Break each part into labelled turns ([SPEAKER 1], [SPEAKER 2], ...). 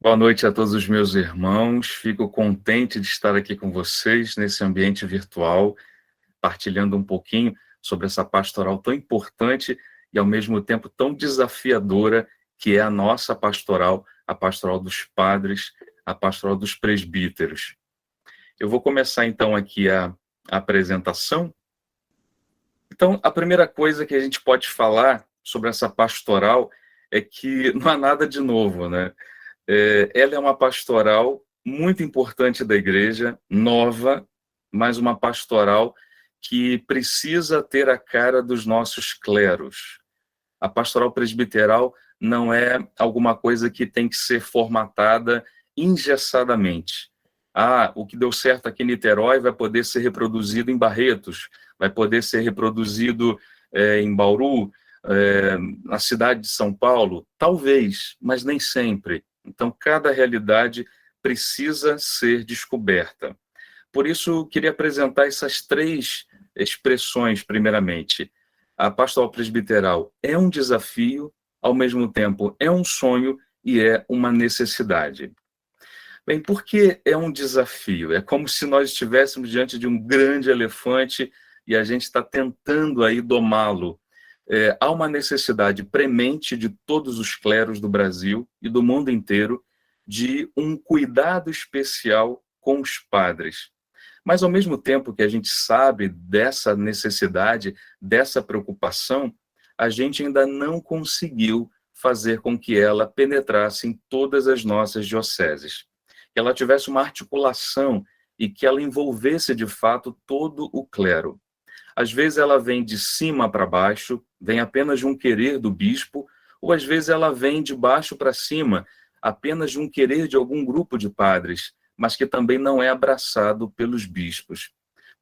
[SPEAKER 1] Boa noite a todos os meus irmãos. Fico contente de estar aqui com vocês nesse ambiente virtual, partilhando um pouquinho sobre essa pastoral tão importante e, ao mesmo tempo, tão desafiadora, que é a nossa pastoral, a pastoral dos padres, a pastoral dos presbíteros. Eu vou começar, então, aqui a apresentação. Então, a primeira coisa que a gente pode falar sobre essa pastoral é que não há nada de novo, né? Ela é uma pastoral muito importante da igreja, nova, mas uma pastoral que precisa ter a cara dos nossos cleros. A pastoral presbiteral não é alguma coisa que tem que ser formatada engessadamente. O que deu certo aqui em Niterói vai poder ser reproduzido em Barretos, vai poder ser reproduzido em Bauru, na cidade de São Paulo, talvez, mas nem sempre. Então, cada realidade precisa ser descoberta. Por isso, queria apresentar essas três expressões, primeiramente. A pastoral presbiteral é um desafio, ao mesmo tempo é um sonho e é uma necessidade. Bem, por que é um desafio? É como se nós estivéssemos diante de um grande elefante e a gente está tentando aí domá-lo. Há uma necessidade premente de todos os cleros do Brasil e do mundo inteiro de um cuidado especial com os padres. Mas, ao mesmo tempo que a gente sabe dessa necessidade, dessa preocupação, a gente ainda não conseguiu fazer com que ela penetrasse em todas as nossas dioceses. Que ela tivesse uma articulação e que ela envolvesse, de fato, todo o clero. Às vezes ela vem de cima para baixo, vem apenas de um querer do bispo, ou às vezes ela vem de baixo para cima, apenas de um querer de algum grupo de padres, mas que também não é abraçado pelos bispos.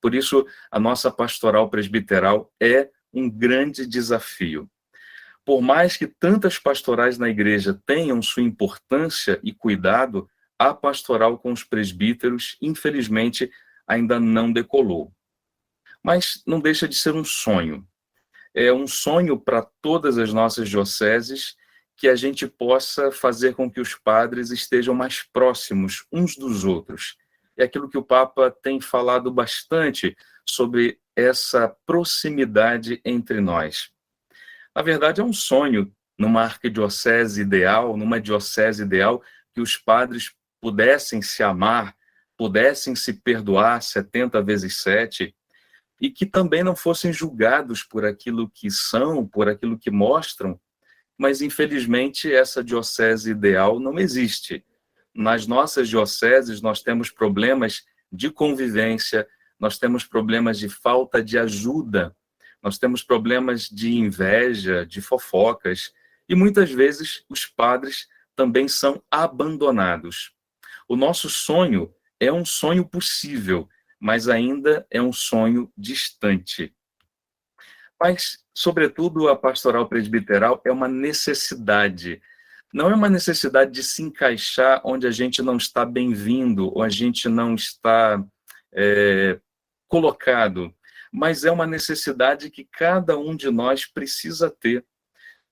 [SPEAKER 1] Por isso, a nossa pastoral presbiteral é um grande desafio. Por mais que tantas pastorais na igreja tenham sua importância e cuidado, a pastoral com os presbíteros, infelizmente, ainda não decolou. Mas não deixa de ser um sonho. É um sonho para todas as nossas dioceses que a gente possa fazer com que os padres estejam mais próximos uns dos outros. É aquilo que o Papa tem falado bastante sobre essa proximidade entre nós. Na verdade, é um sonho numa arquidiocese ideal, numa diocese ideal, que os padres pudessem se amar, pudessem se perdoar 70 vezes 7, e que também não fossem julgados por aquilo que são, por aquilo que mostram, mas infelizmente essa diocese ideal não existe. Nas nossas dioceses nós temos problemas de convivência, nós temos problemas de falta de ajuda, nós temos problemas de inveja, de fofocas, e muitas vezes os padres também são abandonados. O nosso sonho é um sonho possível, mas ainda é um sonho distante. Mas, sobretudo, a pastoral presbiteral é uma necessidade. Não é uma necessidade de se encaixar onde a gente não está bem-vindo, ou a gente não está colocado, mas é uma necessidade que cada um de nós precisa ter.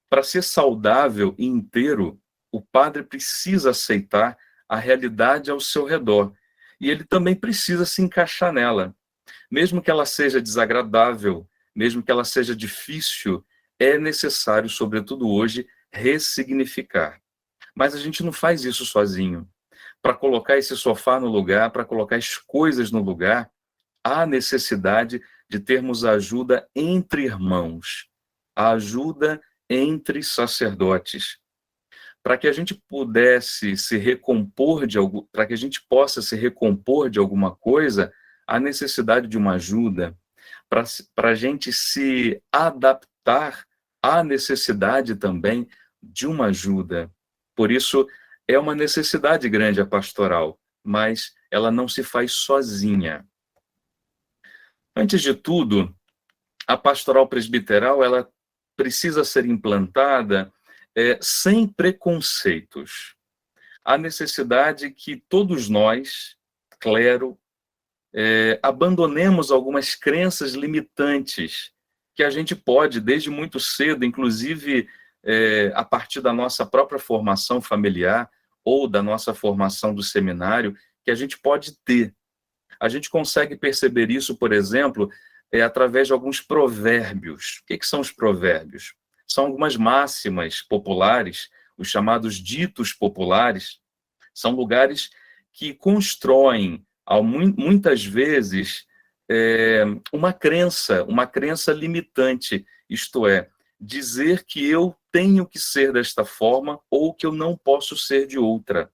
[SPEAKER 1] Para ser saudável e inteiro, o padre precisa aceitar a realidade ao seu redor. E ele também precisa se encaixar nela. Mesmo que ela seja desagradável, mesmo que ela seja difícil, é necessário, sobretudo hoje, ressignificar. Mas a gente não faz isso sozinho. Para colocar esse sofá no lugar, para colocar as coisas no lugar, há necessidade de termos ajuda entre irmãos, a ajuda entre sacerdotes, para que a gente pudesse se recompor de algo, para que a gente possa se recompor de alguma coisa, há necessidade de uma ajuda, para a gente se adaptar à necessidade também de uma ajuda. Por isso, é uma necessidade grande a pastoral, mas ela não se faz sozinha. Antes de tudo, a pastoral presbiteral ela precisa ser implantada sem preconceitos. Há necessidade que todos nós, clero, abandonemos algumas crenças limitantes que a gente pode, desde muito cedo, inclusive a partir da nossa própria formação familiar, ou da nossa formação do seminário que a gente pode ter. A gente consegue perceber isso, por exemplo, através de alguns provérbios. O que são os provérbios? São algumas máximas populares, os chamados ditos populares. São lugares que constroem, muitas vezes, uma crença limitante, isto é, dizer que eu tenho que ser desta forma ou que eu não posso ser de outra.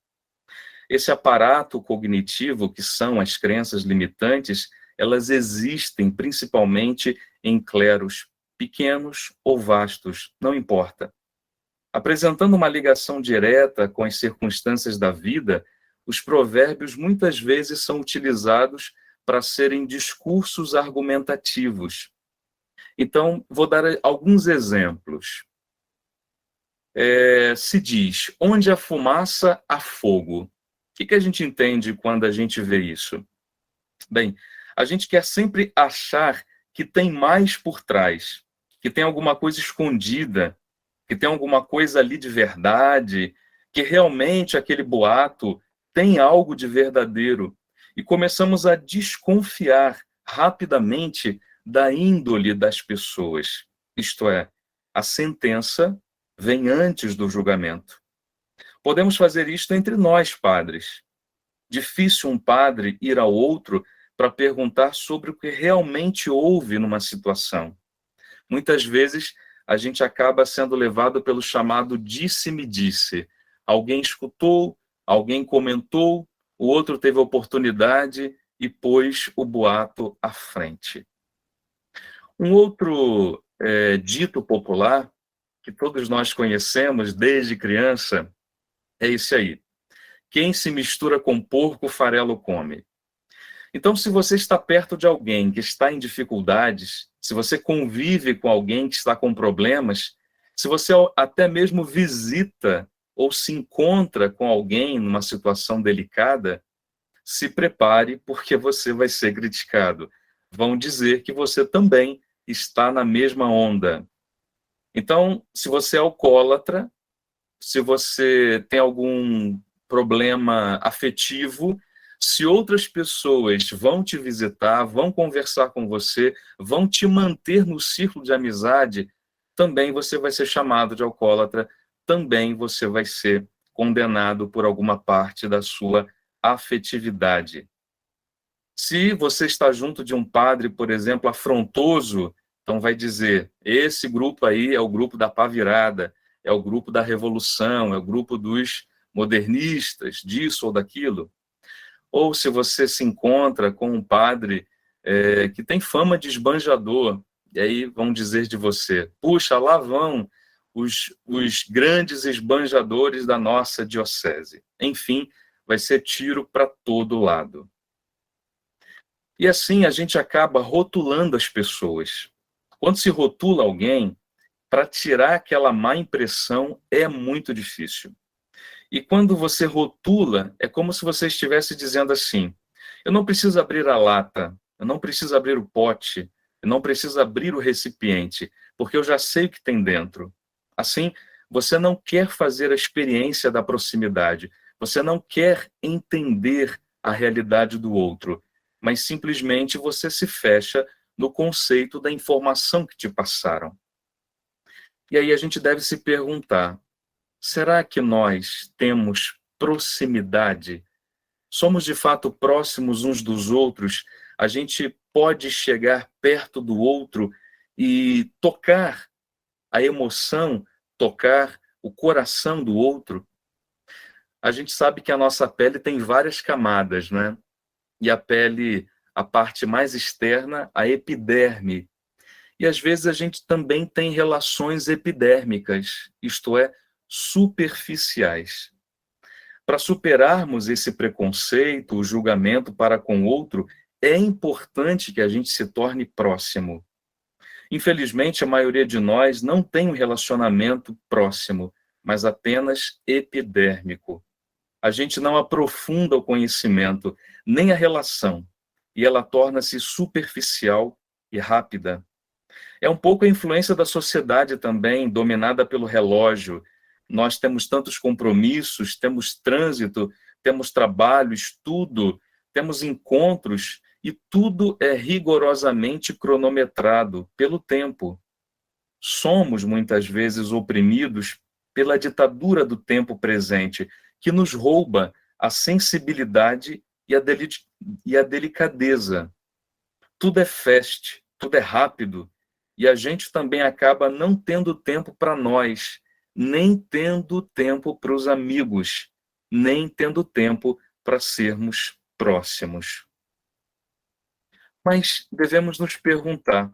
[SPEAKER 1] Esse aparato cognitivo, que são as crenças limitantes, elas existem principalmente em cleros pequenos ou vastos, não importa. Apresentando uma ligação direta com as circunstâncias da vida, os provérbios muitas vezes são utilizados para serem discursos argumentativos. Então, vou dar alguns exemplos. Se diz, onde há fumaça, há fogo. O que a gente entende quando a gente vê isso? Bem, a gente quer sempre achar que tem mais por trás, que tem alguma coisa escondida, que tem alguma coisa ali de verdade, que realmente aquele boato tem algo de verdadeiro. E começamos a desconfiar rapidamente da índole das pessoas. Isto é, a sentença vem antes do julgamento. Podemos fazer isto entre nós, padres. Difícil um padre ir ao outro para perguntar sobre o que realmente houve numa situação. Muitas vezes, a gente acaba sendo levado pelo chamado disse-me-disse. Alguém escutou, alguém comentou, o outro teve a oportunidade e pôs o boato à frente. Um outro dito popular, que todos nós conhecemos desde criança, é esse aí. Quem se mistura com porco, farelo come. Então, se você está perto de alguém que está em dificuldades, se você convive com alguém que está com problemas, se você até mesmo visita ou se encontra com alguém numa situação delicada, se prepare, porque você vai ser criticado. Vão dizer que você também está na mesma onda. Então, se você é alcoólatra, se você tem algum problema afetivo, se outras pessoas vão te visitar, vão conversar com você, vão te manter no círculo de amizade, também você vai ser chamado de alcoólatra, também você vai ser condenado por alguma parte da sua afetividade. Se você está junto de um padre, por exemplo, afrontoso, então vai dizer, esse grupo aí é o grupo da pá virada, é o grupo da revolução, é o grupo dos modernistas, disso ou daquilo. Ou se você se encontra com um padre que tem fama de esbanjador, e aí vão dizer de você, puxa, lá vão os grandes esbanjadores da nossa diocese. Enfim, vai ser tiro para todo lado. E assim a gente acaba rotulando as pessoas. Quando se rotula alguém, para tirar aquela má impressão é muito difícil. E quando você rotula, é como se você estivesse dizendo assim, eu não preciso abrir a lata, eu não preciso abrir o pote, eu não preciso abrir o recipiente, porque eu já sei o que tem dentro. Assim, você não quer fazer a experiência da proximidade, você não quer entender a realidade do outro, mas simplesmente você se fecha no conceito da informação que te passaram. E aí a gente deve se perguntar, será que nós temos proximidade? Somos de fato próximos uns dos outros? A gente pode chegar perto do outro e tocar a emoção, tocar o coração do outro? A gente sabe que a nossa pele tem várias camadas, né? E a pele, a parte mais externa, a epiderme. E às vezes a gente também tem relações epidérmicas, isto é, superficiais. Para superarmos esse preconceito, o julgamento para com o outro, é importante que a gente se torne próximo. Infelizmente, a maioria de nós não tem um relacionamento próximo, mas apenas epidérmico. A gente não aprofunda o conhecimento, nem a relação, e ela torna-se superficial e rápida. É um pouco a influência da sociedade também, dominada pelo relógio. Nós temos tantos compromissos, temos trânsito, temos trabalho, estudo, temos encontros, e tudo é rigorosamente cronometrado pelo tempo. Somos, muitas vezes, oprimidos pela ditadura do tempo presente, que nos rouba a sensibilidade e a delicadeza. Tudo é fast, tudo é rápido, e a gente também acaba não tendo tempo para nós, nem tendo tempo para os amigos, nem tendo tempo para sermos próximos. Mas devemos nos perguntar: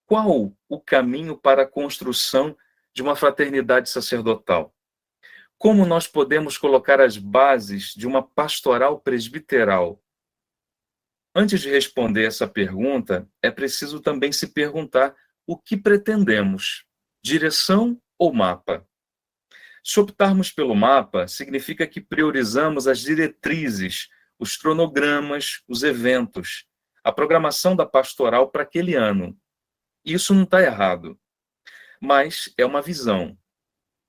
[SPEAKER 1] qual o caminho para a construção de uma fraternidade sacerdotal? Como nós podemos colocar as bases de uma pastoral presbiteral? Antes de responder essa pergunta, é preciso também se perguntar o que pretendemos: direção ou mapa? Se optarmos pelo mapa, significa que priorizamos as diretrizes, os cronogramas, os eventos, a programação da pastoral para aquele ano. Isso não está errado, mas é uma visão.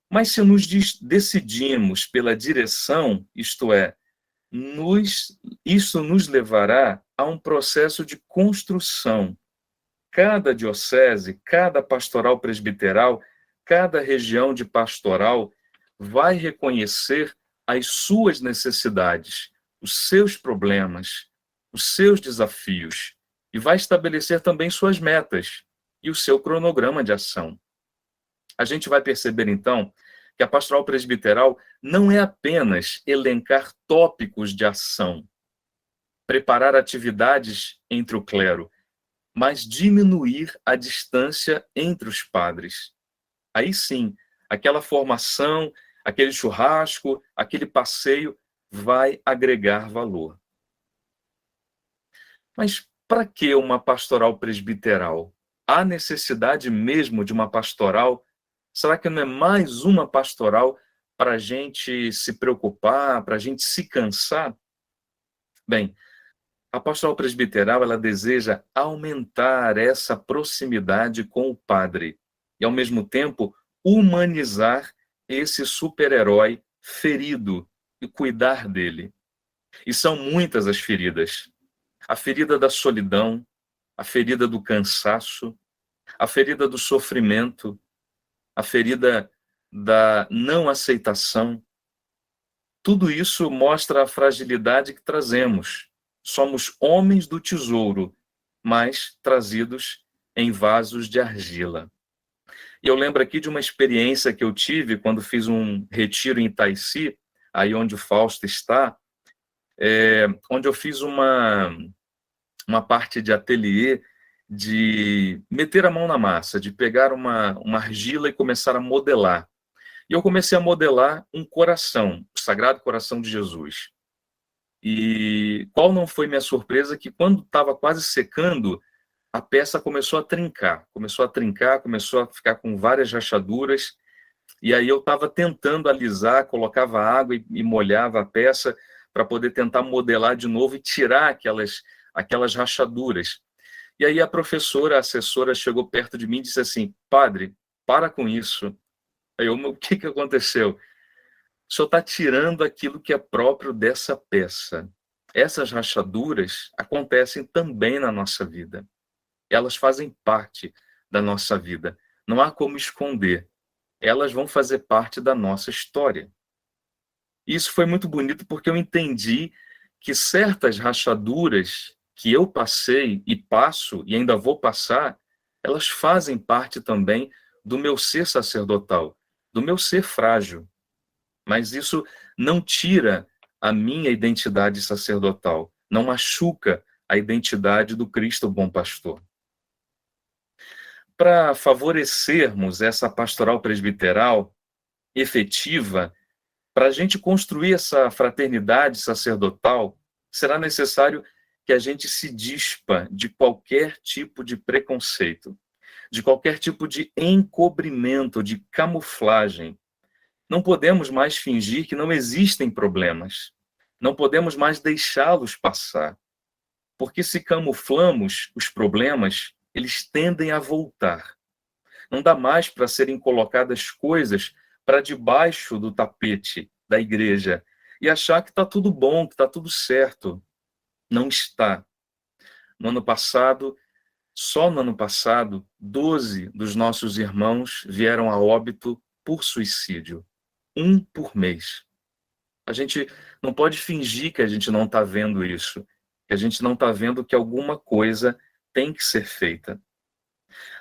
[SPEAKER 1] Mas se nos decidimos pela direção, isto é, isso nos levará a um processo de construção. Cada diocese, cada pastoral presbiteral, cada região de pastoral vai reconhecer as suas necessidades, os seus problemas, os seus desafios, e vai estabelecer também suas metas e o seu cronograma de ação. A gente vai perceber, então, que a pastoral presbiteral não é apenas elencar tópicos de ação, preparar atividades entre o clero, mas diminuir a distância entre os padres. Aí sim, aquela formação, aquele churrasco, aquele passeio vai agregar valor. Mas para que uma pastoral presbiteral? Há necessidade mesmo de uma pastoral? Será que não é mais uma pastoral para a gente se preocupar, para a gente se cansar? Bem, a pastoral presbiteral, ela deseja aumentar essa proximidade com o padre e, ao mesmo tempo, humanizar esse super-herói ferido e cuidar dele. E são muitas as feridas. A ferida da solidão, a ferida do cansaço, a ferida do sofrimento, a ferida da não aceitação. Tudo isso mostra a fragilidade que trazemos. Somos homens do tesouro, mas trazidos em vasos de argila. E eu lembro aqui de uma experiência que eu tive quando fiz um retiro em Itaici, aí onde o Fausto está, onde eu fiz uma parte de ateliê de meter a mão na massa, de pegar uma argila e começar a modelar. E eu comecei a modelar um coração, o Sagrado Coração de Jesus. E qual não foi minha surpresa que quando estava quase secando, a peça começou a trincar, começou a ficar com várias rachaduras, e aí eu estava tentando alisar, colocava água e molhava a peça para poder tentar modelar de novo e tirar aquelas rachaduras. E aí a professora, a assessora, chegou perto de mim e disse assim: padre, para com isso. Aí eu, o que aconteceu? O senhor está tirando aquilo que é próprio dessa peça. Essas rachaduras acontecem também na nossa vida. Elas fazem parte da nossa vida. Não há como esconder. Elas vão fazer parte da nossa história. E isso foi muito bonito porque eu entendi que certas rachaduras que eu passei e passo e ainda vou passar, elas fazem parte também do meu ser sacerdotal, do meu ser frágil. Mas isso não tira a minha identidade sacerdotal, não machuca a identidade do Cristo Bom Pastor. Para favorecermos essa pastoral presbiteral efetiva, para a gente construir essa fraternidade sacerdotal, será necessário que a gente se dispa de qualquer tipo de preconceito, de qualquer tipo de encobrimento, de camuflagem. Não podemos mais fingir que não existem problemas. Não podemos mais deixá-los passar. Porque se camuflamos os problemas, eles tendem a voltar. Não dá mais para serem colocadas coisas para debaixo do tapete da igreja e achar que está tudo bom, que está tudo certo. Não está. No ano passado, só no ano passado, 12 dos nossos irmãos vieram a óbito por suicídio. Um por mês. A gente não pode fingir que a gente não está vendo isso, que a gente não está vendo que alguma coisa tem que ser feita.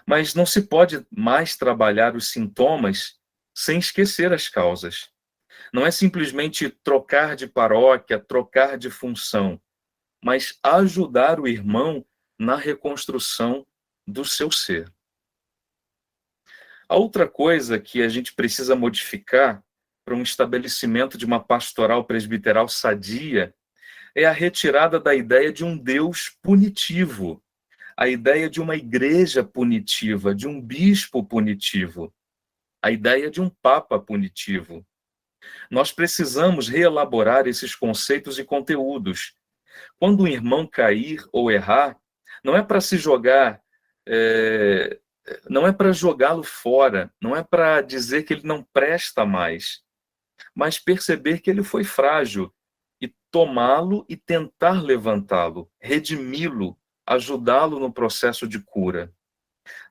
[SPEAKER 1] Mas não se pode mais trabalhar os sintomas sem esquecer as causas. Não é simplesmente trocar de paróquia, trocar de função, mas ajudar o irmão na reconstrução do seu ser. A outra coisa que a gente precisa modificar para um estabelecimento de uma pastoral presbiteral sadia é a retirada da ideia de um Deus punitivo, a ideia de uma igreja punitiva, de um bispo punitivo, a ideia de um papa punitivo. Nós precisamos reelaborar esses conceitos e conteúdos. Quando um irmão cair ou errar, não é para se jogar, não é para jogá-lo fora, não é para dizer que ele não presta mais, mas perceber que ele foi frágil e tomá-lo e tentar levantá-lo, redimi-lo, ajudá-lo no processo de cura.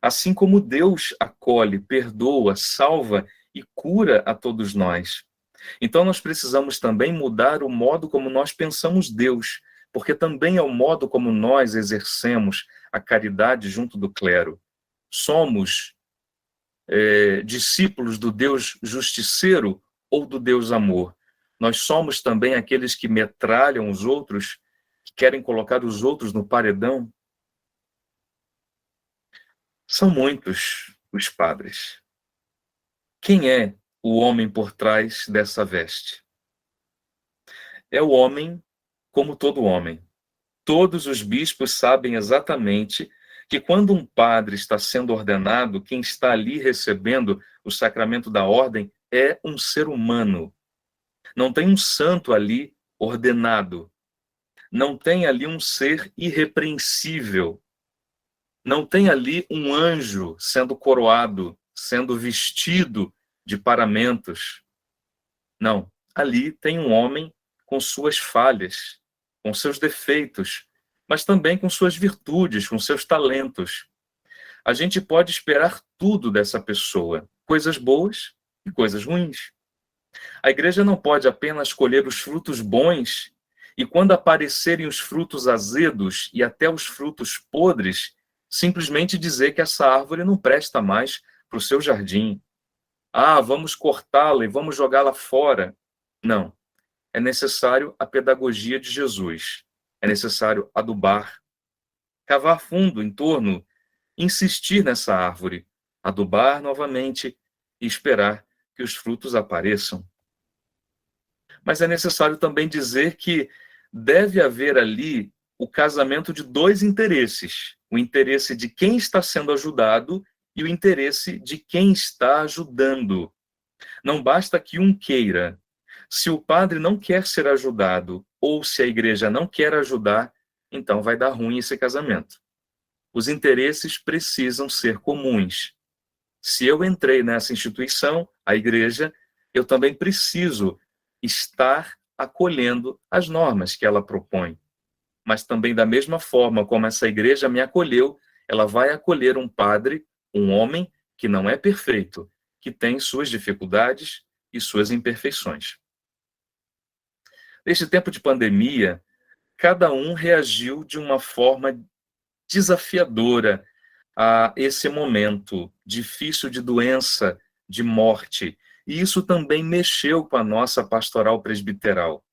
[SPEAKER 1] Assim como Deus acolhe, perdoa, salva e cura a todos nós. Então nós precisamos também mudar o modo como nós pensamos Deus, porque também é o modo como nós exercemos a caridade junto do clero. Somos discípulos do Deus justiceiro ou do Deus amor. Nós somos também aqueles que metralham os outros, que querem colocar os outros no paredão. São muitos os padres. Quem é o homem por trás dessa veste? É o homem como todo homem. Todos os bispos sabem exatamente que quando um padre está sendo ordenado, quem está ali recebendo o sacramento da ordem é um ser humano. Não tem um santo ali ordenado. Não tem ali um ser irrepreensível. Não tem ali um anjo sendo coroado, sendo vestido de paramentos. Não. Ali tem um homem com suas falhas, com seus defeitos, mas também com suas virtudes, com seus talentos. A gente pode esperar tudo dessa pessoa, coisas boas e coisas ruins. A igreja não pode apenas colher os frutos bons e, quando aparecerem os frutos azedos e até os frutos podres, simplesmente dizer que essa árvore não presta mais para o seu jardim. Ah, vamos cortá-la e vamos jogá-la fora. Não. É necessário a pedagogia de Jesus. É necessário adubar, cavar fundo em torno, insistir nessa árvore, adubar novamente e esperar que os frutos apareçam. Mas é necessário também dizer que deve haver ali o casamento de dois interesses: o interesse de quem está sendo ajudado e o interesse de quem está ajudando. Não basta que um queira. Se o padre não quer ser ajudado ou se a igreja não quer ajudar, então vai dar ruim esse casamento. Os interesses precisam ser comuns. Se eu entrei nessa instituição, a igreja, eu também preciso estar acolhendo as normas que ela propõe. Mas também, da mesma forma como essa igreja me acolheu, ela vai acolher um padre, um homem que não é perfeito, que tem suas dificuldades e suas imperfeições. Neste tempo de pandemia, cada um reagiu de uma forma desafiadora a esse momento difícil de doença, de morte. E isso também mexeu com a nossa pastoral presbiteral.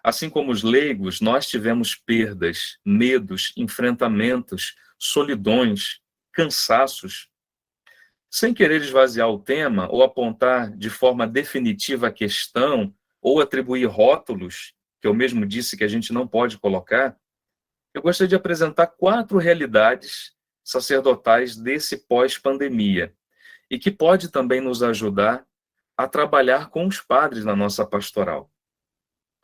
[SPEAKER 1] Assim como os leigos, nós tivemos perdas, medos, enfrentamentos, solidões, cansaços. Sem querer esvaziar o tema ou apontar de forma definitiva a questão ou atribuir rótulos, que eu mesmo disse que a gente não pode colocar, eu gostaria de apresentar 4 realidades sacerdotais desse pós-pandemia e que pode também nos ajudar a trabalhar com os padres na nossa pastoral.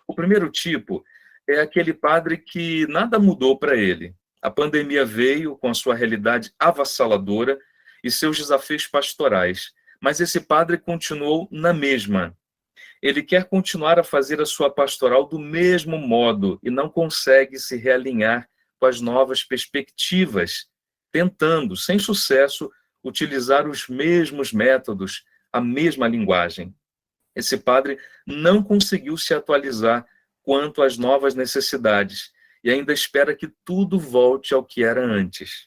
[SPEAKER 1] O primeiro tipo é aquele padre que nada mudou para ele. A pandemia veio com a sua realidade avassaladora e seus desafios pastorais, Mas esse padre continuou na mesma. Ele quer continuar a fazer a sua pastoral do mesmo modo e não consegue se realinhar com as novas perspectivas, tentando, sem sucesso, utilizar os mesmos métodos, a mesma linguagem. Esse padre não conseguiu se atualizar quanto às novas necessidades e ainda espera que tudo volte ao que era antes.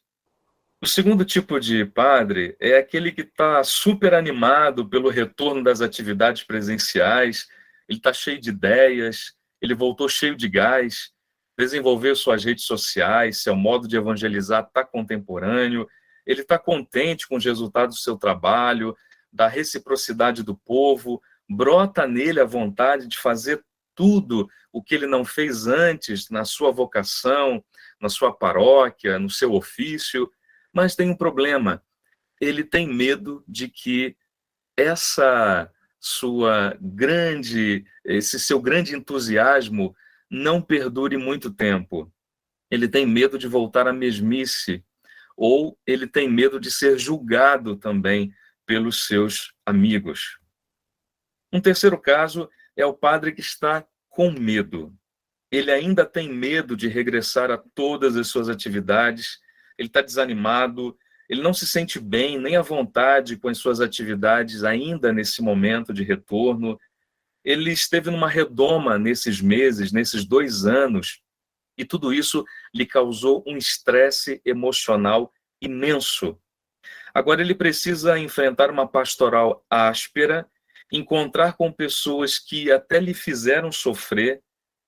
[SPEAKER 1] O segundo tipo de padre é aquele que está super animado pelo retorno das atividades presenciais, ele está cheio de ideias, ele voltou cheio de gás, desenvolveu suas redes sociais, seu modo de evangelizar está contemporâneo, ele está contente com os resultados do seu trabalho, da reciprocidade do povo, brota nele a vontade de fazer tudo o que ele não fez antes na sua vocação, na sua paróquia, no seu ofício. Mas tem um problema, ele tem medo de que esse seu grande entusiasmo não perdure muito tempo. Ele tem medo de voltar à mesmice, ou ele tem medo de ser julgado também pelos seus amigos. Um terceiro caso é o padre que está com medo. Ele ainda tem medo de regressar a todas as suas atividades, ele está desanimado, ele não se sente bem, nem à vontade com as suas atividades ainda nesse momento de retorno. Ele esteve numa redoma nesses meses, nesses 2 anos, e tudo isso lhe causou um estresse emocional imenso. Agora ele precisa enfrentar uma pastoral áspera, encontrar com pessoas que até lhe fizeram sofrer,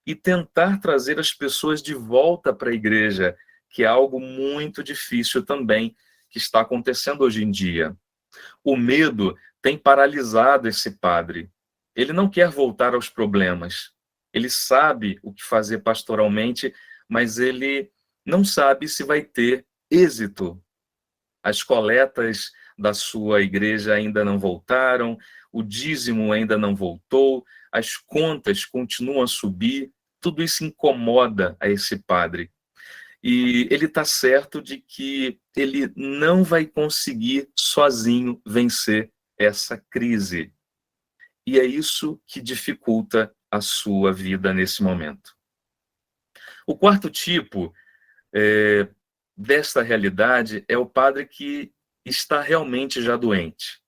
[SPEAKER 1] e tentar trazer as pessoas de volta para a igreja, que é algo muito difícil também, que está acontecendo hoje em dia. O medo tem paralisado esse padre. Ele não quer voltar aos problemas. Ele sabe o que fazer pastoralmente, mas ele não sabe se vai ter êxito. As coletas da sua igreja ainda não voltaram, o dízimo ainda não voltou, as contas continuam a subir, tudo isso incomoda a esse padre. E ele está certo de que ele não vai conseguir sozinho vencer essa crise. E é isso que dificulta a sua vida nesse momento. O quarto tipo desta realidade é o padre que está realmente já doente.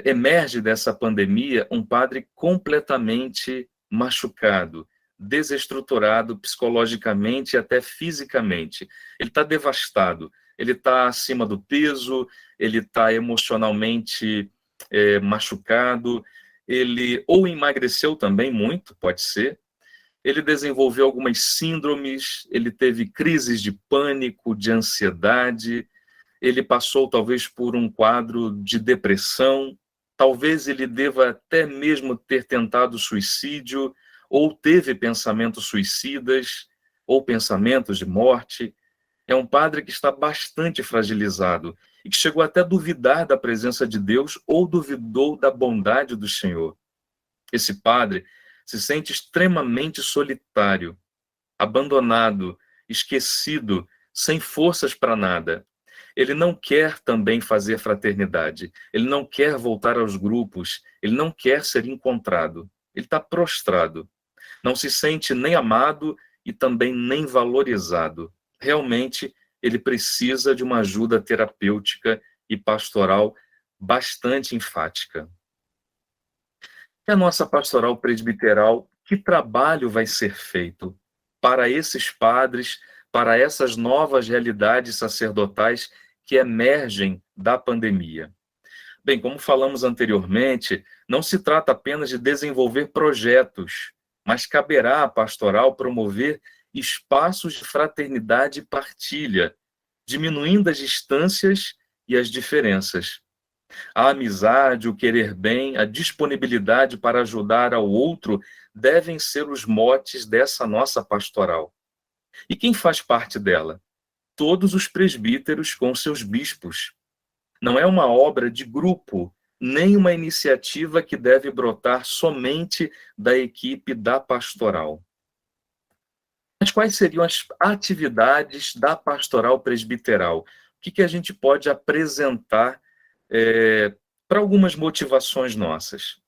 [SPEAKER 1] Emerge dessa pandemia um padre completamente machucado, desestruturado psicologicamente e até fisicamente. Ele está devastado, ele está acima do peso, ele está emocionalmente machucado, ele ou emagreceu também muito, pode ser, ele desenvolveu algumas síndromes, ele teve crises de pânico, de ansiedade, ele passou talvez por um quadro de depressão, talvez ele deva até mesmo ter tentado suicídio, ou teve pensamentos suicidas, ou pensamentos de morte. É um padre que está bastante fragilizado e que chegou até a duvidar da presença de Deus ou duvidou da bondade do Senhor. Esse padre se sente extremamente solitário, abandonado, esquecido, sem forças para nada. Ele não quer também fazer fraternidade, ele não quer voltar aos grupos, ele não quer ser encontrado. Ele está prostrado, não se sente nem amado e também nem valorizado. Realmente, ele precisa de uma ajuda terapêutica e pastoral bastante enfática. E a nossa pastoral presbiteral, que trabalho vai ser feito para esses padres, para essas novas realidades sacerdotais que emergem da pandemia? Bem, como falamos anteriormente, não se trata apenas de desenvolver projetos, mas caberá à pastoral promover espaços de fraternidade e partilha, diminuindo as distâncias e as diferenças. A amizade, o querer bem, a disponibilidade para ajudar ao outro devem ser os motes dessa nossa pastoral. E quem faz parte dela? Todos os presbíteros com seus bispos. Não é uma obra de grupo, nem uma iniciativa que deve brotar somente da equipe da pastoral. Mas quais seriam as atividades da pastoral presbiteral? O que a gente pode apresentar para algumas motivações nossas.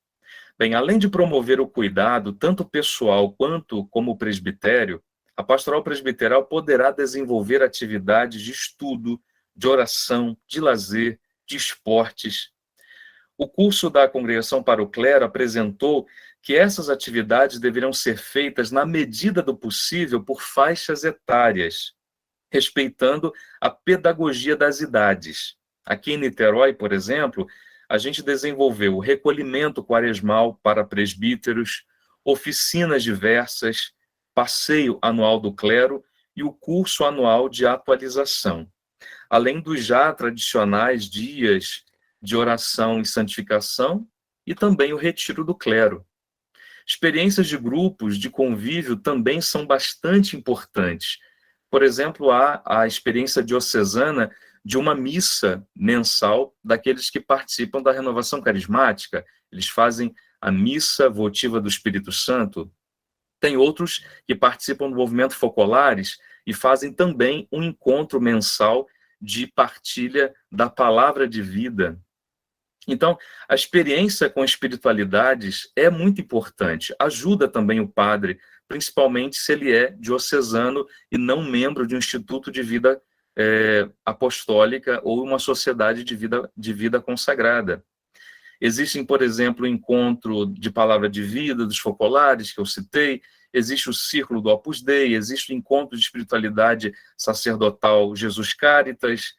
[SPEAKER 1] Bem, além de promover o cuidado, tanto pessoal quanto como presbitério, a pastoral presbiteral poderá desenvolver atividades de estudo, de oração, de lazer, de esportes. O curso da Congregação para o Clero apresentou que essas atividades deverão ser feitas na medida do possível por faixas etárias, respeitando a pedagogia das idades. Aqui em Niterói, por exemplo, a gente desenvolveu o recolhimento quaresmal para presbíteros, oficinas diversas, passeio anual do clero e o curso anual de atualização, além dos já tradicionais dias de oração e santificação e também o retiro do clero. Experiências de grupos, de convívio, também são bastante importantes. Por exemplo, há a experiência diocesana de uma missa mensal daqueles que participam da renovação carismática. Eles fazem a missa votiva do Espírito Santo. Tem outros que participam do movimento Focolares e fazem também um encontro mensal de partilha da palavra de vida. Então, a experiência com espiritualidades é muito importante. Ajuda também o padre, principalmente se ele é diocesano e não membro de um instituto de vida apostólica ou uma sociedade de vida consagrada. Existem, por exemplo, o encontro de palavra de vida dos focolares, que eu citei, existe o círculo do Opus Dei, existe o encontro de espiritualidade sacerdotal Jesus Caritas,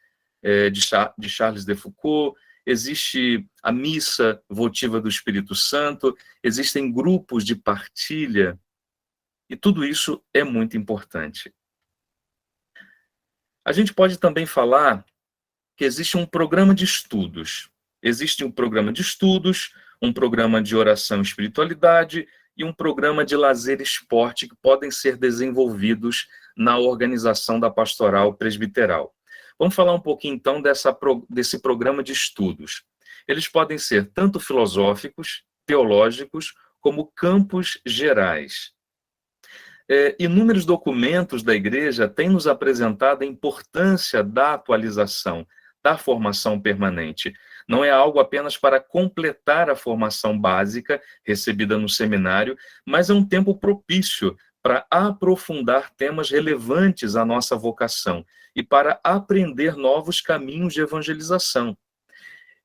[SPEAKER 1] de Charles de Foucault, existe a missa votiva do Espírito Santo, existem grupos de partilha, e tudo isso é muito importante. A gente pode também falar que existe um programa de estudos. Existe um programa de estudos, um programa de oração e espiritualidade e um programa de lazer e esporte que podem ser desenvolvidos na organização da pastoral presbiteral. Vamos falar um pouquinho, então, desse programa de estudos. Eles podem ser tanto filosóficos, teológicos, como campos gerais. Inúmeros documentos da Igreja têm nos apresentado a importância da atualização, da formação permanente. Não é algo apenas para completar a formação básica recebida no seminário, mas é um tempo propício para aprofundar temas relevantes à nossa vocação e para aprender novos caminhos de evangelização.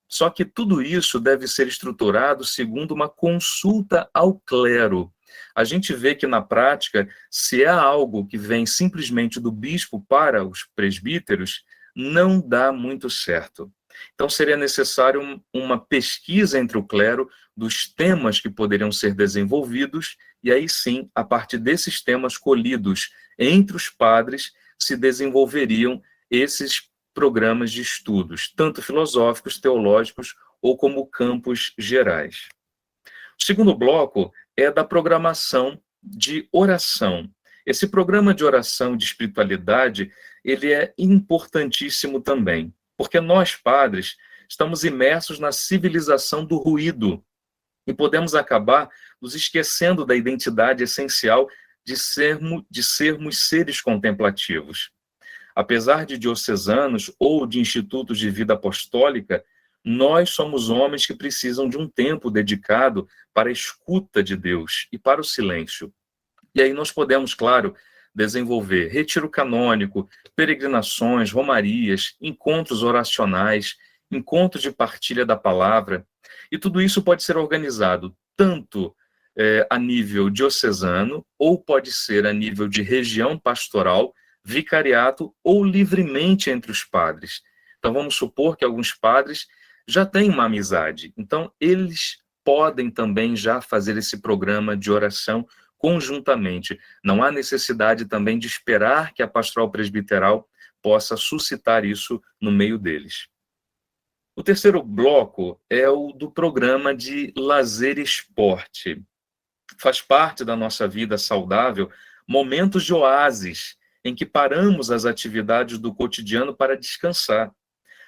[SPEAKER 1] Só que tudo isso deve ser estruturado segundo uma consulta ao clero. A gente vê que, na prática, se é algo que vem simplesmente do bispo para os presbíteros, não dá muito certo. Então, seria necessário uma pesquisa entre o clero dos temas que poderiam ser desenvolvidos, e aí sim, a partir desses temas colhidos entre os padres, se desenvolveriam esses programas de estudos, tanto filosóficos, teológicos, ou como campos gerais. O segundo bloco é da programação de oração. Esse programa de oração e de espiritualidade, ele é importantíssimo também, porque nós, padres, estamos imersos na civilização do ruído e podemos acabar nos esquecendo da identidade essencial de sermos seres contemplativos. Apesar de diocesanos ou de institutos de vida apostólica, nós somos homens que precisam de um tempo dedicado para a escuta de Deus e para o silêncio. E aí nós podemos, claro, desenvolver retiro canônico, peregrinações, romarias, encontros oracionais, encontros de partilha da palavra, e tudo isso pode ser organizado tanto a nível diocesano, ou pode ser a nível de região pastoral, vicariato ou livremente entre os padres. Então vamos supor que alguns padres já têm uma amizade, então eles podem também já fazer esse programa de oração conjuntamente. Não há necessidade também de esperar que a pastoral presbiteral possa suscitar isso no meio deles. O terceiro bloco é o do programa de lazer e esporte. Faz parte da nossa vida saudável momentos de oásis, em que paramos as atividades do cotidiano para descansar,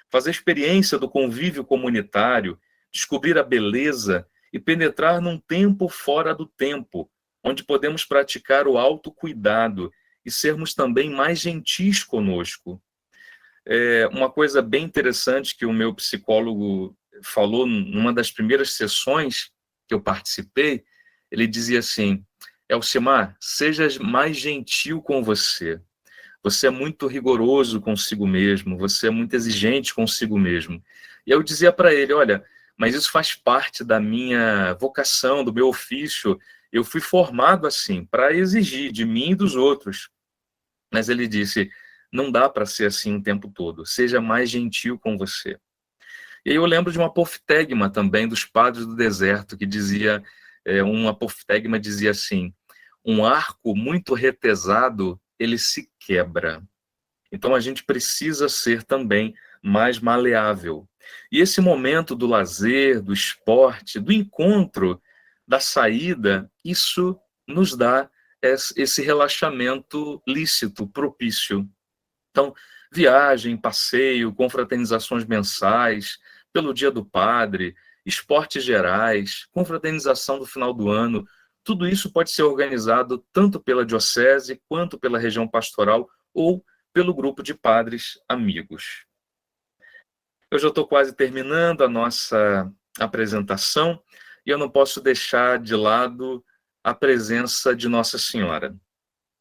[SPEAKER 1] fazer experiência do convívio comunitário, descobrir a beleza e penetrar num tempo fora do tempo, onde podemos praticar o autocuidado e sermos também mais gentis conosco. Uma coisa bem interessante que o meu psicólogo falou numa das primeiras sessões que eu participei. Ele dizia assim: Elcimar, seja mais gentil com você. Você é muito rigoroso consigo mesmo, você é muito exigente consigo mesmo. E eu dizia para ele: olha, mas isso faz parte da minha vocação, do meu ofício. Eu fui formado assim, para exigir de mim e dos outros. Mas ele disse: não dá para ser assim o tempo todo. Seja mais gentil com você. E aí eu lembro de um apoftegma também dos padres do deserto, que dizia, um apoftegma dizia assim: um arco muito retesado, ele se quebra. Então a gente precisa ser também mais maleável. E esse momento do lazer, do esporte, do encontro, da saída, isso nos dá esse relaxamento lícito, propício. Então, viagem, passeio, confraternizações mensais, pelo Dia do Padre, esportes gerais, confraternização do final do ano, tudo isso pode ser organizado tanto pela diocese quanto pela região pastoral ou pelo grupo de padres amigos. Eu já estou quase terminando a nossa apresentação e eu não posso deixar de lado a presença de Nossa Senhora.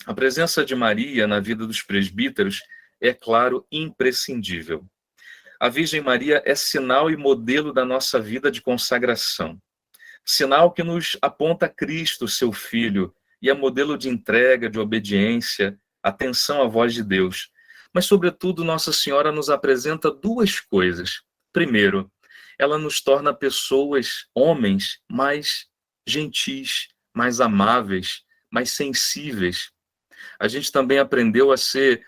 [SPEAKER 1] A presença de Maria na vida dos presbíteros é, claro, imprescindível. A Virgem Maria é sinal e modelo da nossa vida de consagração. Sinal que nos aponta a Cristo, seu Filho, e é modelo de entrega, de obediência, atenção à voz de Deus. Mas, sobretudo, Nossa Senhora nos apresenta duas coisas. Primeiro, ela nos torna pessoas, homens, mais gentis, mais amáveis, mais sensíveis. A gente também aprendeu a ser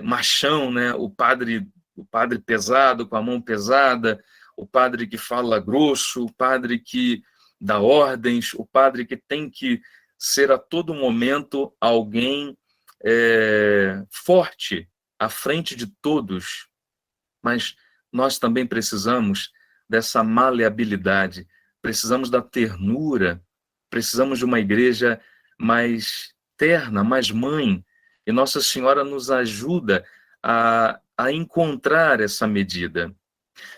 [SPEAKER 1] machão, né? O padre pesado, com a mão pesada, o padre que fala grosso, o padre que dá ordens, o padre que tem que ser a todo momento alguém forte, à frente de todos. Mas nós também precisamos dessa maleabilidade, precisamos da ternura, precisamos de uma igreja mais terna, mais mãe, e Nossa Senhora nos ajuda a encontrar essa medida.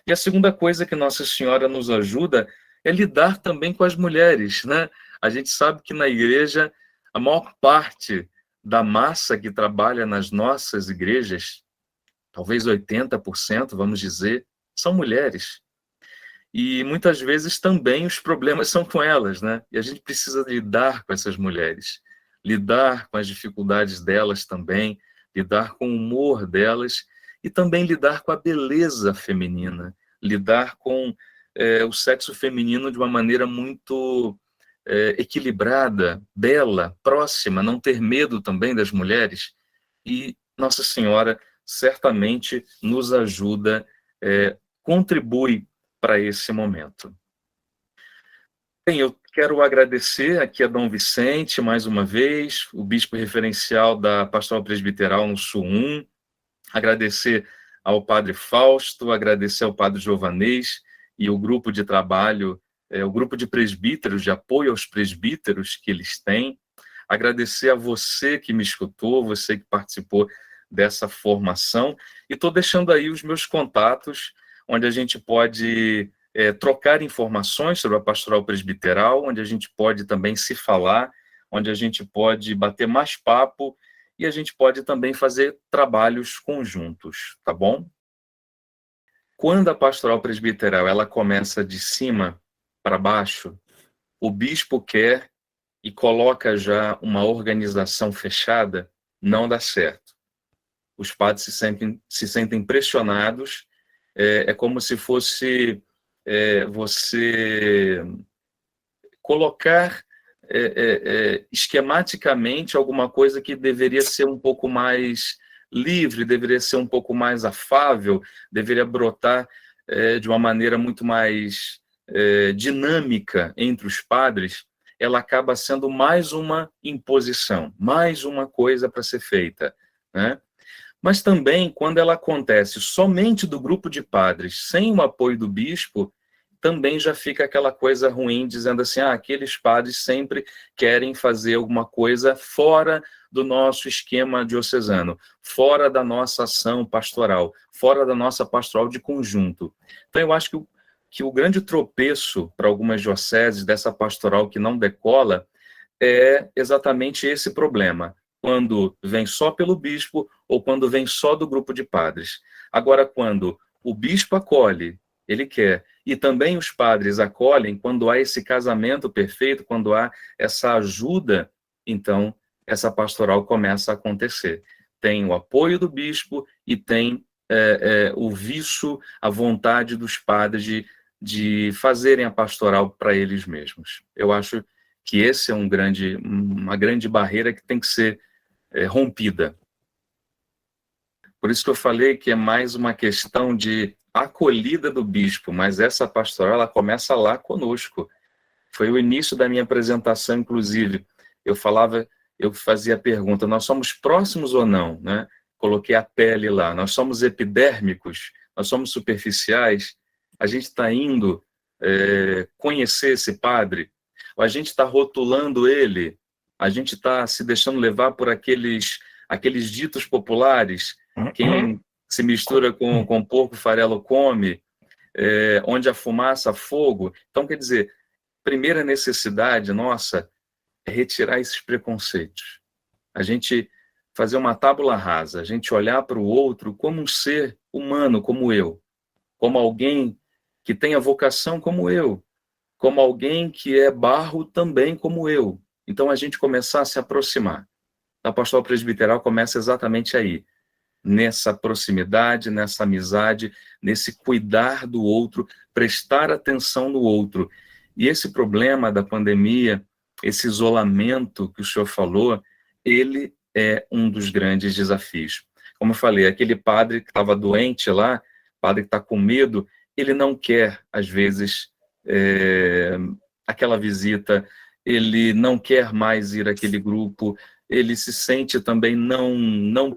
[SPEAKER 1] E a segunda coisa que Nossa Senhora nos ajuda é lidar também com as mulheres, né? A gente sabe que na igreja, a maior parte da massa que trabalha nas nossas igrejas, talvez 80%, vamos dizer, são mulheres. E muitas vezes também os problemas são com elas, né? E a gente precisa lidar com essas mulheres, lidar com as dificuldades delas também, lidar com o humor delas e também lidar com a beleza feminina, lidar com o sexo feminino de uma maneira muito equilibrada, bela, próxima, não ter medo também das mulheres. E Nossa Senhora certamente nos ajuda, contribui para esse momento. Bem, eu quero agradecer aqui a Dom Vicente, mais uma vez, o bispo referencial da Pastoral Presbiteral no Sul 1, agradecer ao Padre Fausto, agradecer ao Padre Giovanês e o grupo de trabalho, o grupo de presbíteros, de apoio aos presbíteros que eles têm, agradecer a você que me escutou, você que participou dessa formação, e estou deixando aí os meus contatos, onde a gente pode trocar informações sobre a pastoral presbiteral, onde a gente pode também se falar, onde a gente pode bater mais papo e a gente pode também fazer trabalhos conjuntos, tá bom? Quando a pastoral presbiteral ela começa de cima para baixo, o bispo quer e coloca já uma organização fechada, não dá certo. Os padres se sentem pressionados, é como se fosse você colocar esquematicamente alguma coisa que deveria ser um pouco mais livre, deveria ser um pouco mais afável, deveria brotar de uma maneira muito mais dinâmica entre os padres, ela acaba sendo mais uma imposição, mais uma coisa para ser feita, né? Mas também, quando ela acontece somente do grupo de padres, sem o apoio do bispo, também já fica aquela coisa ruim, dizendo assim, aqueles padres sempre querem fazer alguma coisa fora do nosso esquema diocesano, fora da nossa ação pastoral, fora da nossa pastoral de conjunto. Então, eu acho que que o grande tropeço para algumas dioceses dessa pastoral que não decola é exatamente esse problema, quando vem só pelo bispo ou quando vem só do grupo de padres. Agora, quando o bispo acolhe, ele quer, e também os padres acolhem, quando há esse casamento perfeito, quando há essa ajuda, então essa pastoral começa a acontecer. Tem o apoio do bispo e tem o viço, a vontade dos padres de fazerem a pastoral para eles mesmos. Eu acho que esse é uma grande barreira que tem que ser rompida. Por isso que eu falei que é mais uma questão de acolhida do bispo, mas essa pastoral ela começa lá conosco. Foi o início da minha apresentação, inclusive. Eu fazia a pergunta, nós somos próximos ou não, né? Coloquei a pele lá, nós somos epidérmicos, nós somos superficiais, a gente está indo conhecer esse padre, ou a gente está rotulando ele, a gente está se deixando levar por aqueles ditos populares, quem se mistura com porco, farelo come, onde a fumaça, fogo. Então, quer dizer, primeira necessidade nossa é retirar esses preconceitos. A gente fazer uma tábula rasa, a gente olhar para o outro como um ser humano, como eu, como alguém que tem a vocação como eu, como alguém que é barro também como eu. Então, a gente começar a se aproximar. A pastoral presbiteral começa exatamente aí, nessa proximidade, nessa amizade, nesse cuidar do outro, prestar atenção no outro. E esse problema da pandemia, esse isolamento que o senhor falou, ele é um dos grandes desafios. Como eu falei, aquele padre que estava doente lá, padre que está com medo, ele não quer, às vezes, aquela visita, ele não quer mais ir àquele grupo, ele se sente também não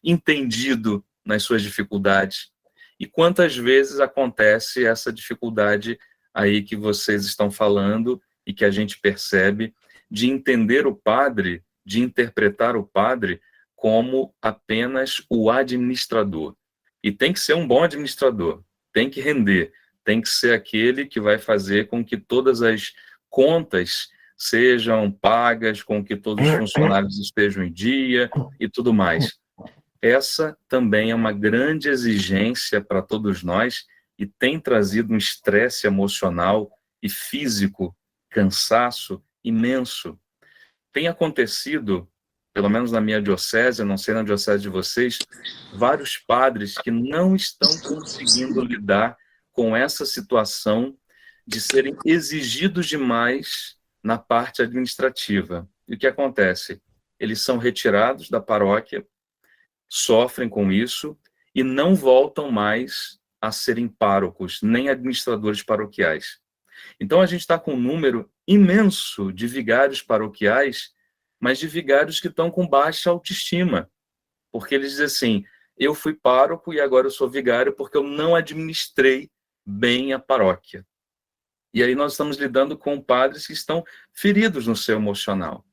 [SPEAKER 1] entendido nas suas dificuldades. E quantas vezes acontece essa dificuldade aí que vocês estão falando e que a gente percebe de entender o padre, de interpretar o padre como apenas o administrador. E tem que ser um bom administrador, tem que render, tem que ser aquele que vai fazer com que todas as contas sejam pagas, com que todos os funcionários estejam em dia e tudo mais. Essa também é uma grande exigência para todos nós e tem trazido um estresse emocional e físico, cansaço imenso. Tem acontecido, pelo menos na minha diocese, não sei na diocese de vocês, vários padres que não estão conseguindo lidar com essa situação de serem exigidos demais na parte administrativa. E o que acontece? Eles são retirados da paróquia, sofrem com isso e não voltam mais a serem párocos, nem administradores paroquiais. Então, a gente está com um número imenso de vigários paroquiais, mas de vigários que estão com baixa autoestima, porque eles dizem assim, eu fui pároco e agora eu sou vigário porque eu não administrei bem a paróquia. E aí nós estamos lidando com padres que estão feridos no seu emocional,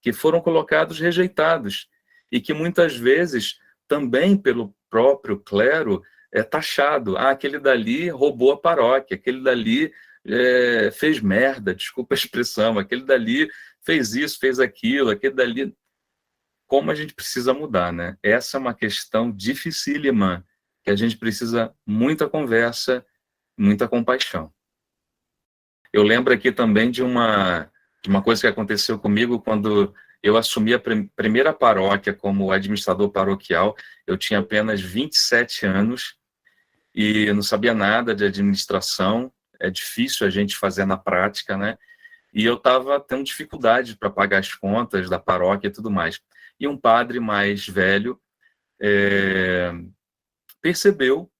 [SPEAKER 1] que foram colocados rejeitados, e que muitas vezes, também pelo próprio clero, é taxado. Ah, aquele dali roubou a paróquia, aquele dali fez merda, desculpa a expressão, aquele dali fez isso, fez aquilo, aquele dali... Como a gente precisa mudar, né? Essa é uma questão dificílima, que a gente precisa muita conversa, muita compaixão. Eu lembro aqui também de uma coisa que aconteceu comigo quando eu assumi a primeira paróquia como administrador paroquial. Eu tinha apenas 27 anos e eu não sabia nada de administração. É difícil a gente fazer na prática, né? E eu estava tendo dificuldade para pagar as contas da paróquia e tudo mais. E um padre mais velho percebeu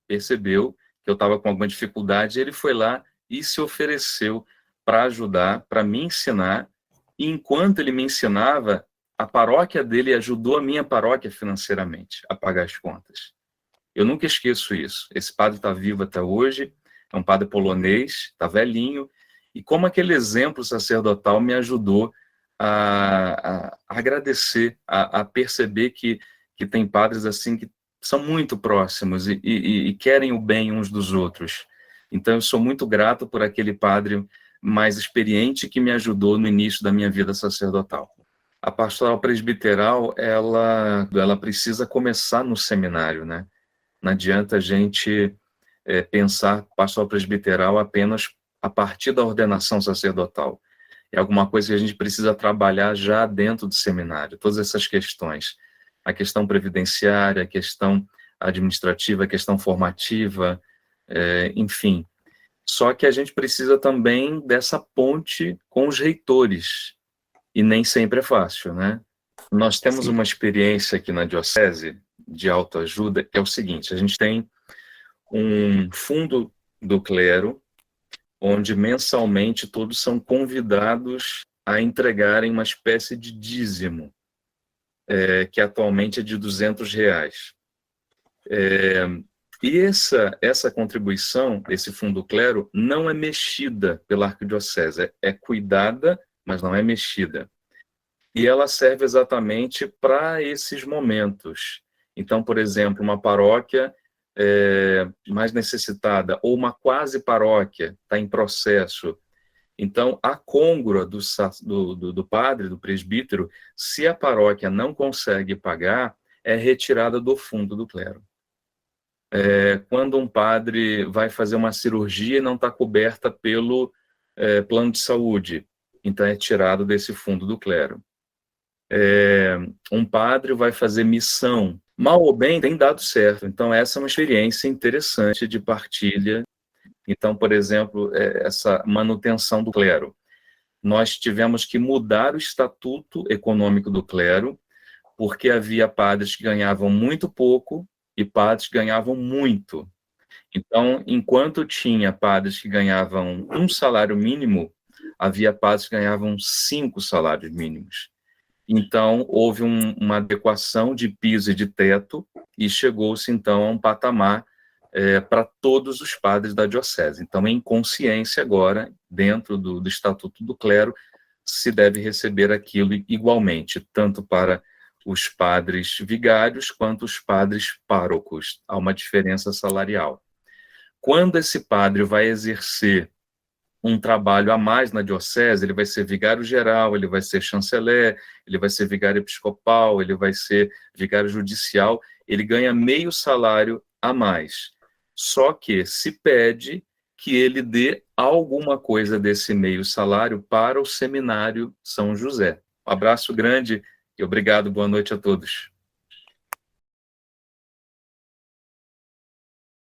[SPEAKER 1] que eu estava com alguma dificuldade, e ele foi lá e se ofereceu para ajudar, para me ensinar, e enquanto ele me ensinava, a paróquia dele ajudou a minha paróquia financeiramente a pagar as contas. Eu nunca esqueço isso. Esse padre está vivo até hoje, é um padre polonês, está velhinho, e como aquele exemplo sacerdotal me ajudou a agradecer, a perceber que tem padres assim que são muito próximos e querem o bem uns dos outros. Então, eu sou muito grato por aquele padre mais experiente que me ajudou no início da minha vida sacerdotal. A pastoral presbiteral, ela precisa começar no seminário, né? Não adianta a gente pensar pastoral presbiteral apenas a partir da ordenação sacerdotal. É alguma coisa que a gente precisa trabalhar já dentro do seminário, todas essas questões. A questão previdenciária, a questão administrativa, a questão formativa, enfim. Só que a gente precisa também dessa ponte com os reitores, e nem sempre é fácil, né? Nós temos uma experiência aqui na diocese de autoajuda, que é o seguinte: a gente tem um fundo do clero, onde mensalmente todos são convidados a entregarem uma espécie de dízimo, que atualmente é de R$ 200. E essa contribuição, esse fundo do clero, não é mexida pela arquidiocese, é cuidada, mas não é mexida. E ela serve exatamente para esses momentos. Então, por exemplo, uma paróquia mais necessitada, ou uma quase paróquia, está em processo. Então, a côngrua do padre, do presbítero, se a paróquia não consegue pagar, é retirada do fundo do clero. Quando um padre vai fazer uma cirurgia e não está coberta pelo plano de saúde, então é tirado desse fundo do clero. Um padre vai fazer missão, mal ou bem, tem dado certo. Então, essa é uma experiência interessante de partilha. Então, por exemplo, essa manutenção do clero. Nós tivemos que mudar o estatuto econômico do clero, porque havia padres que ganhavam muito pouco e padres que ganhavam muito. Então, enquanto tinha padres que ganhavam um salário mínimo, havia padres que ganhavam 5 salários mínimos. Então, houve uma adequação de piso e de teto e chegou-se, então, a um patamar para todos os padres da diocese. Então, em consciência agora, dentro do Estatuto do Clero, se deve receber aquilo igualmente, tanto para os padres vigários quanto os padres párocos. Há uma diferença salarial. Quando esse padre vai exercer um trabalho a mais na diocese, ele vai ser vigário-geral, ele vai ser chanceler, ele vai ser vigário episcopal, ele vai ser vigário judicial, ele ganha meio salário a mais. Só que se pede que ele dê alguma coisa desse meio salário para o Seminário São José. Um abraço grande e obrigado, boa noite a todos.